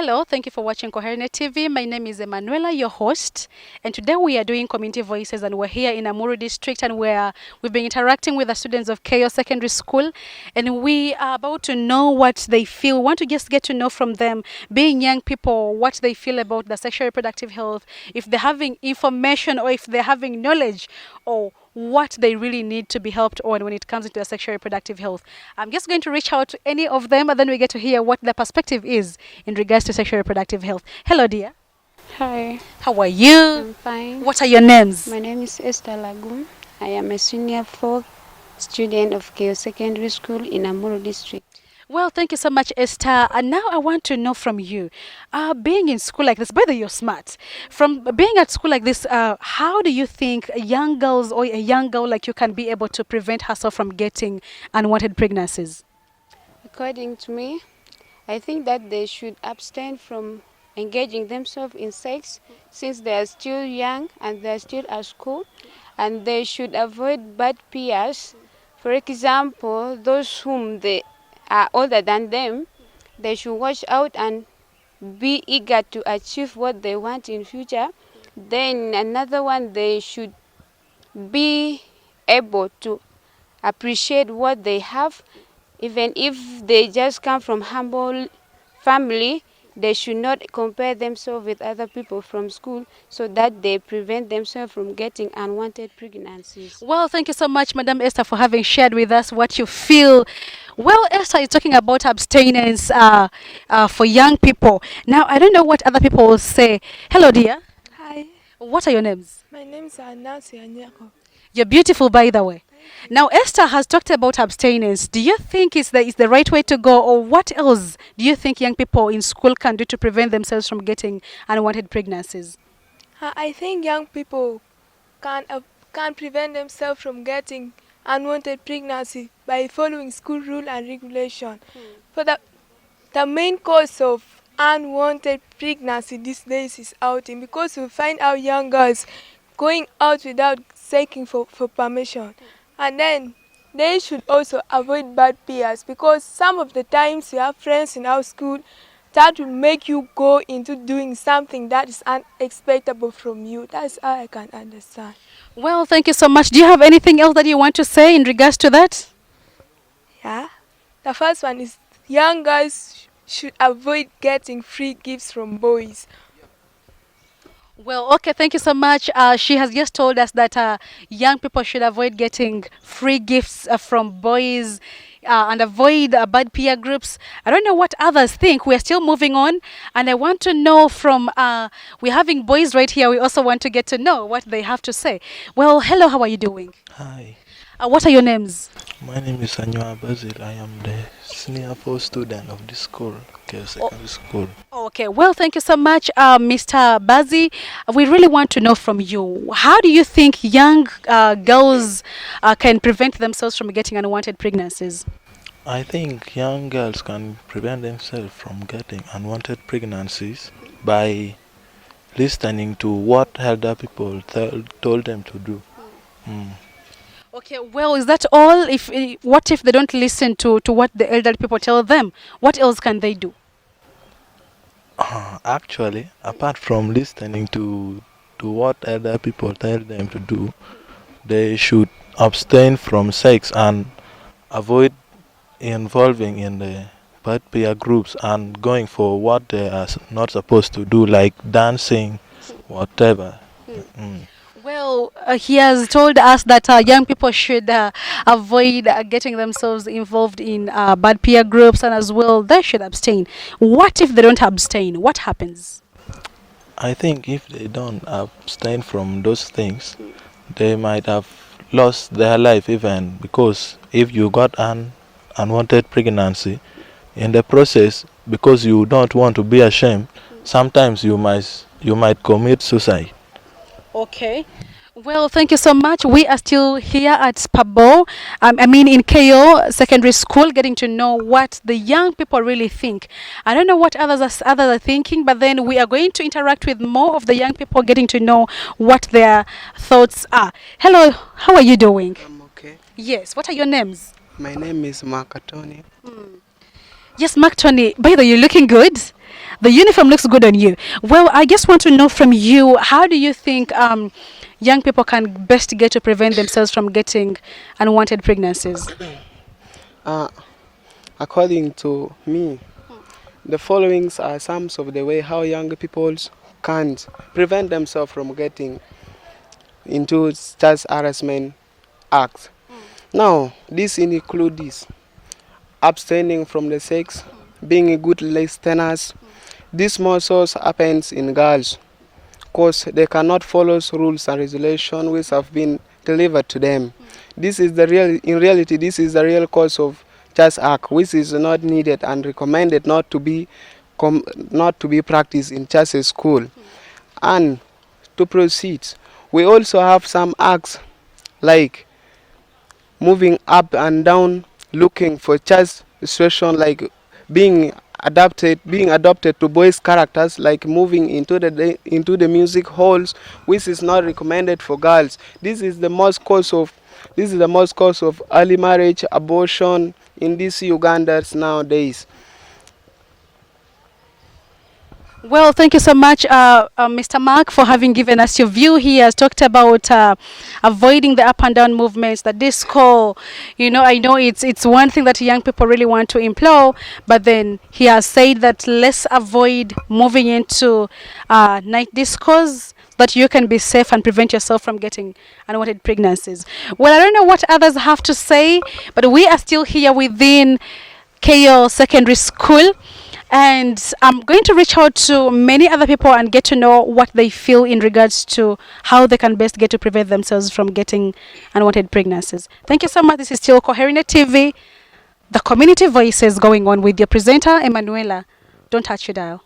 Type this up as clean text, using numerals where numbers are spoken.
Hello, thank you for watching Coherent TV. My name is Emanuela, your host, and today we are doing Community Voices, and we're here in Amuru District, and we've been interacting with the students of KO Secondary School, and we are about to know what they feel. We want to just get to know from them, being young people, what they feel about the sexual reproductive health, if they're having information or if they're having knowledge, or what they really need to be helped on when it comes into the sexual reproductive health. I'm just going to reach out to any of them, and then we get to hear what their perspective is in regards to sexual reproductive health. Hello, dear. Hi. How are you? I'm fine. What are your names? My name is Esther Lagum. I am a senior 4th student of KO Secondary School in Amuru District. Well, thank you so much, Esther. And now I want to know from you, being in school like this, by the way, you're smart. From being at school like this, how do you think young girls or a young girl like you can be able to prevent herself from getting unwanted pregnancies? According to me, I think that they should abstain from engaging themselves in sex since they are still young and they are still at school, and they should avoid bad peers. For example, those whom they are older than them, they should watch out and be eager to achieve what they want in future. Then another one, they should be able to appreciate what they have, even if they just come from humble family. They should not compare themselves with other people from school so that they prevent themselves from getting unwanted pregnancies. Well, thank you so much, Madam Esther, for having shared with us what you feel. Well, Esther is talking about abstinence for young people. Now, I don't know what other people will say. Hello, dear. Hi, What are your names? my name is Anansi Anyako. You're beautiful, by the way. Now, Esther has talked about abstinence. Do you think it's the right way to go, or what else do you think young people in school can do to prevent themselves from getting unwanted pregnancies? I think young people can prevent themselves from getting unwanted pregnancy by following school rule and regulation. For the main cause of unwanted pregnancy these days is outing, because we find our young girls going out without seeking for permission. And then they should also avoid bad peers, because some of the times you have friends in our school that will make you go into doing something that is unexpected from you. That's how I can understand. Well, thank you so much. Do you have anything else that you want to say in regards to that? Yeah. The first one is young girls should avoid getting free gifts from boys. Well, okay, thank you so much. She has just told us that young people should avoid getting free gifts from boys and avoid bad peer groups. I don't know what others think. We're still moving on, and I want to know from, we're having boys right here. We also want to get to know what they have to say. Well, hello, how are you doing? Hi, What are your names? my name is Anua Basil. I am the senior 4 student of this school, KO Secondary School. Okay, well, thank you so much, Mr. Bazi. We really want to know from you, how do you think young girls can prevent themselves from getting unwanted pregnancies? I think young girls can prevent themselves from getting unwanted pregnancies by listening to what elder people told them to do. Okay, well, is that all? What if they don't listen to what the elderly people tell them? What else can they do? Actually, apart from listening to what elder people tell them to do, they should abstain from sex and avoid involving in the bad peer groups and going for what they are not supposed to do, like dancing, whatever. Well, he has told us that young people should avoid getting themselves involved in bad peer groups, and as well, they should abstain. What if they don't abstain? What happens? I think if they don't abstain from those things, they might have lost their life even, because if you got an unwanted pregnancy, in the process, because you don't want to be ashamed, sometimes you might commit suicide. Okay. Well, thank you so much. We are still here at Pabo, in KO Secondary School, getting to know what the young people really think. I don't know what others are thinking, but then we are going to interact with more of the young people, getting to know what their thoughts are. Hello, how are you doing? I'm okay. Yes, what are your names? My name is Makatoni. Yes, Mark Tony, by the way, you're looking good. The uniform looks good on you. Well, I just want to know from you, how do you think young people can best get to prevent themselves from getting unwanted pregnancies? According to me, the followings are some of the way how young people can prevent themselves from getting into child harassment acts. Now, this include this: abstaining from the sex, being a good listeners. This also happens in girls, because they cannot follow rules and regulations which have been delivered to them. This is the real, in reality, this is the real cause of child act, which is not needed and recommended not to be practiced in child school. And to proceed, we also have some acts like moving up and down, looking for child situation, like being adapted to boys' characters, like moving into the music halls, which is not recommended for girls. This is the most cause of early marriage, abortion in these Ugandans nowadays. Well, thank you so much, Mr. Mark, for having given us your view. He has talked about avoiding the up and down movements, the disco. You know, I know it's one thing that young people really want to employ, but then he has said that let's avoid moving into night discos, that you can be safe and prevent yourself from getting unwanted pregnancies. Well, I don't know what others have to say, but we are still here within KO Secondary School. And I'm going to reach out to many other people and get to know what they feel in regards to how they can best get to prevent themselves from getting unwanted pregnancies. Thank you so much. This is still Coherent TV, the community voices going on with your presenter, Emanuela. Don't touch your dial.